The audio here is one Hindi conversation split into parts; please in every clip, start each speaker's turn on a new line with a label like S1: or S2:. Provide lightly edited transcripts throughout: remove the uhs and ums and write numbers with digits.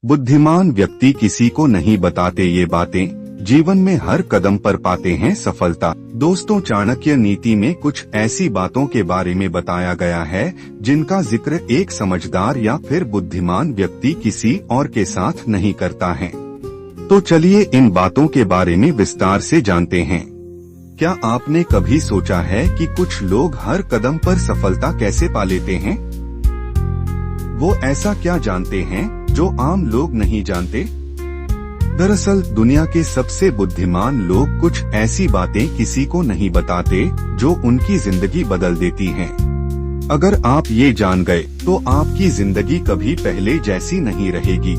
S1: बुद्धिमान व्यक्ति किसी को नहीं बताते ये बातें, जीवन में हर कदम पर पाते हैं सफलता। दोस्तों, चाणक्य नीति में कुछ ऐसी बातों के बारे में बताया गया है जिनका जिक्र एक समझदार या फिर बुद्धिमान व्यक्ति किसी और के साथ नहीं करता है। तो चलिए इन बातों के बारे में विस्तार से जानते हैं। क्या आपने कभी सोचा है कि कुछ लोग हर कदम पर सफलता कैसे पा लेते हैं? वो ऐसा क्या जानते हैं जो आम लोग नहीं जानते? दरअसल दुनिया के सबसे बुद्धिमान लोग कुछ ऐसी बातें किसी को नहीं बताते जो उनकी जिंदगी बदल देती हैं। अगर आप ये जान गए तो आपकी जिंदगी कभी पहले जैसी नहीं रहेगी।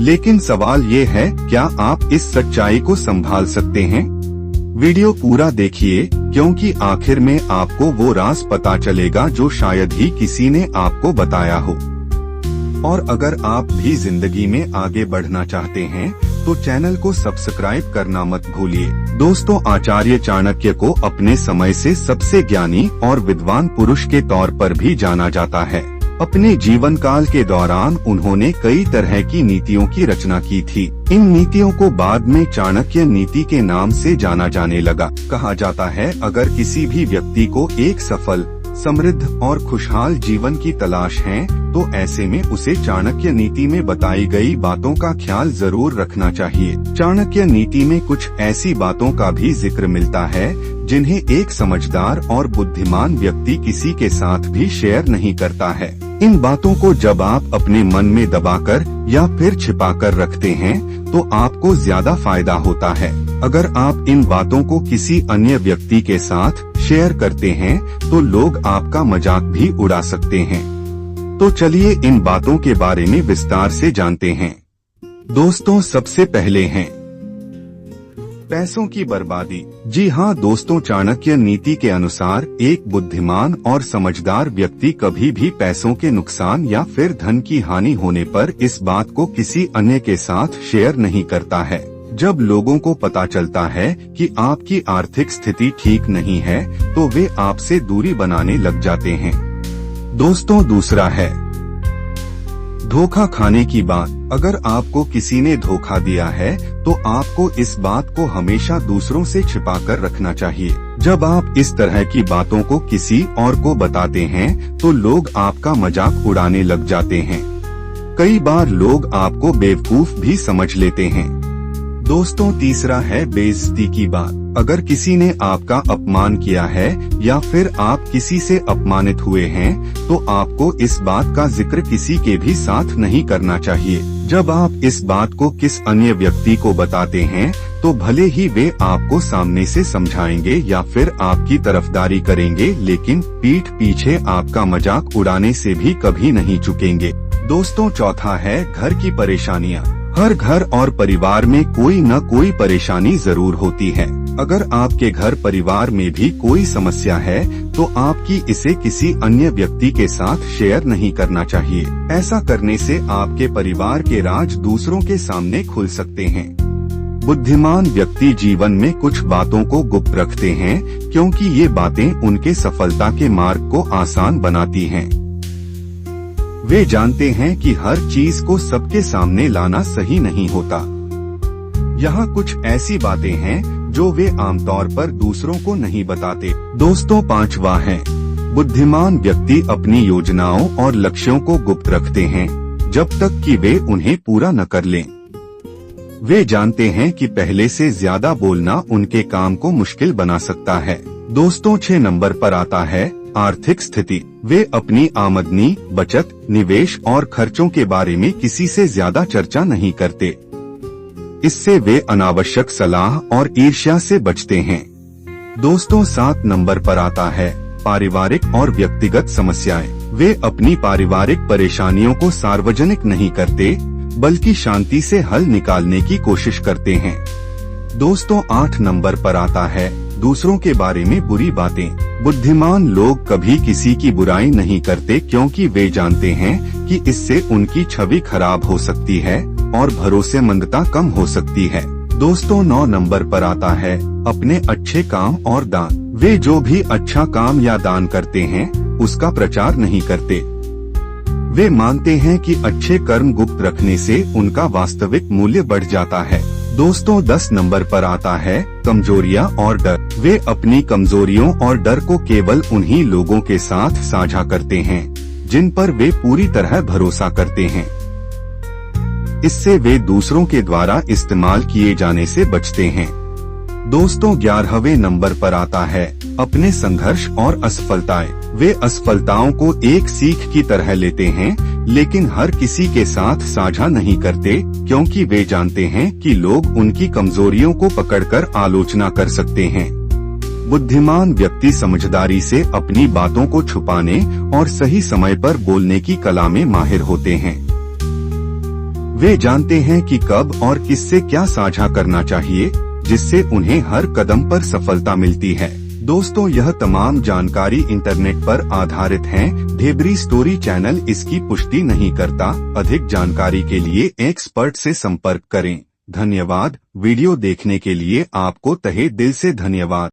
S1: लेकिन सवाल ये है, क्या आप इस सच्चाई को संभाल सकते हैं? वीडियो पूरा देखिए, क्योंकि आखिर में आपको वो राज पता चलेगा जो शायद ही किसी ने आपको बताया हो। और अगर आप भी जिंदगी में आगे बढ़ना चाहते हैं तो चैनल को सब्सक्राइब करना मत भूलिए। दोस्तों, आचार्य चाणक्य को अपने समय से सबसे ज्ञानी और विद्वान पुरुष के तौर पर भी जाना जाता है। अपने जीवन काल के दौरान उन्होंने कई तरह की नीतियों की रचना की थी। इन नीतियों को बाद में चाणक्य नीति के नाम से जाना जाने लगा। कहा जाता है, अगर किसी भी व्यक्ति को एक सफल, समृद्ध और खुशहाल जीवन की तलाश है तो ऐसे में उसे चाणक्य नीति में बताई गई बातों का ख्याल जरूर रखना चाहिए। चाणक्य नीति में कुछ ऐसी बातों का भी जिक्र मिलता है जिन्हें एक समझदार और बुद्धिमान व्यक्ति किसी के साथ भी शेयर नहीं करता है। इन बातों को जब आप अपने मन में दबाकर या फिर छिपाकर रखते हैं तो आपको ज्यादा फायदा होता है। अगर आप इन बातों को किसी अन्य व्यक्ति के साथ शेयर करते हैं तो लोग आपका मजाक भी उड़ा सकते हैं। तो चलिए इन बातों के बारे में विस्तार से जानते हैं। दोस्तों, सबसे पहले हैं पैसों की बर्बादी। जी हाँ दोस्तों, चाणक्य नीति के अनुसार एक बुद्धिमान और समझदार व्यक्ति कभी भी पैसों के नुकसान या फिर धन की हानि होने पर इस बात को किसी अन्य के साथ शेयर नहीं करता है। जब लोगों को पता चलता है कि आपकी आर्थिक स्थिति ठीक नहीं है तो वे आपसे दूरी बनाने लग जाते हैं। दोस्तों, दूसरा है धोखा खाने की बात। अगर आपको किसी ने धोखा दिया है तो आपको इस बात को हमेशा दूसरों से छिपा कर रखना चाहिए। जब आप इस तरह की बातों को किसी और को बताते हैं तो लोग आपका मजाक उड़ाने लग जाते हैं। कई बार लोग आपको बेवकूफ भी समझ लेते हैं। दोस्तों, तीसरा है बेइज्जती की बात। अगर किसी ने आपका अपमान किया है या फिर आप किसी से अपमानित हुए हैं तो आपको इस बात का जिक्र किसी के भी साथ नहीं करना चाहिए। जब आप इस बात को किस अन्य व्यक्ति को बताते हैं तो भले ही वे आपको सामने से समझाएंगे या फिर आपकी तरफदारी करेंगे, लेकिन पीठ पीछे आपका मजाक उड़ाने से भी कभी नहीं चूकेंगे। दोस्तों, चौथा है घर की परेशानियाँ। हर घर और परिवार में कोई न कोई परेशानी जरूर होती है। अगर आपके घर परिवार में भी कोई समस्या है तो आपकी इसे किसी अन्य व्यक्ति के साथ शेयर नहीं करना चाहिए। ऐसा करने से आपके परिवार के राज दूसरों के सामने खुल सकते हैं। बुद्धिमान व्यक्ति जीवन में कुछ बातों को गुप्त रखते हैं क्योंकि ये बातें उनके सफलता के मार्ग को आसान बनाती हैं। वे जानते हैं कि हर चीज को सबके सामने लाना सही नहीं होता। यहाँ कुछ ऐसी बातें हैं जो वे आमतौर पर दूसरों को नहीं बताते। दोस्तों, पांचवा है बुद्धिमान व्यक्ति अपनी योजनाओं और लक्ष्यों को गुप्त रखते हैं जब तक कि वे उन्हें पूरा न कर लें। वे जानते हैं कि पहले से ज्यादा बोलना उनके काम को मुश्किल बना सकता है। दोस्तों, 6 नंबर पर आता है आर्थिक स्थिति। वे अपनी आमदनी, बचत, निवेश और खर्चों के बारे में किसी से ज्यादा चर्चा नहीं करते। इससे वे अनावश्यक सलाह और ईर्ष्या से बचते हैं। दोस्तों, 7 नंबर पर आता है पारिवारिक और व्यक्तिगत समस्याएं। वे अपनी पारिवारिक परेशानियों को सार्वजनिक नहीं करते बल्कि शांति से हल निकालने की कोशिश करते हैं। दोस्तों, 8 नंबर पर आता है दूसरों के बारे में बुरी बातें। बुद्धिमान लोग कभी किसी की बुराई नहीं करते क्योंकि वे जानते हैं कि इससे उनकी छवि खराब हो सकती है और भरोसेमंदता कम हो सकती है। दोस्तों, 9 नंबर पर आता है अपने अच्छे काम और दान। वे जो भी अच्छा काम या दान करते हैं उसका प्रचार नहीं करते। वे मानते हैं कि अच्छे कर्म गुप्त रखने से उनका वास्तविक मूल्य बढ़ जाता है। दोस्तों 10 नंबर पर आता है कमजोरियां और डर। वे अपनी कमजोरियों और डर को केवल उन्हीं लोगों के साथ साझा करते हैं जिन पर वे पूरी तरह भरोसा करते हैं। इससे वे दूसरों के द्वारा इस्तेमाल किए जाने से बचते हैं। दोस्तों 11वें नंबर पर आता है अपने संघर्ष और असफलताएं। वे असफलताओं को एक सीख की तरह लेते हैं, लेकिन हर किसी के साथ साझा नहीं करते, क्योंकि वे जानते हैं कि लोग उनकी कमजोरियों को पकड़कर आलोचना कर सकते हैं। बुद्धिमान व्यक्ति समझदारी से अपनी बातों को छुपाने और सही समय पर बोलने की कला में माहिर होते हैं। वे जानते हैं कि कब और किससे क्या साझा करना चाहिए, जिससे उन्हें हर कदम पर सफलता मिलती है। दोस्तों यह तमाम जानकारी इंटरनेट पर आधारित है। ढेबरी स्टोरी चैनल इसकी पुष्टि नहीं करता। अधिक जानकारी के लिए एक्सपर्ट से संपर्क करें। धन्यवाद। वीडियो देखने के लिए आपको तहे दिल से धन्यवाद।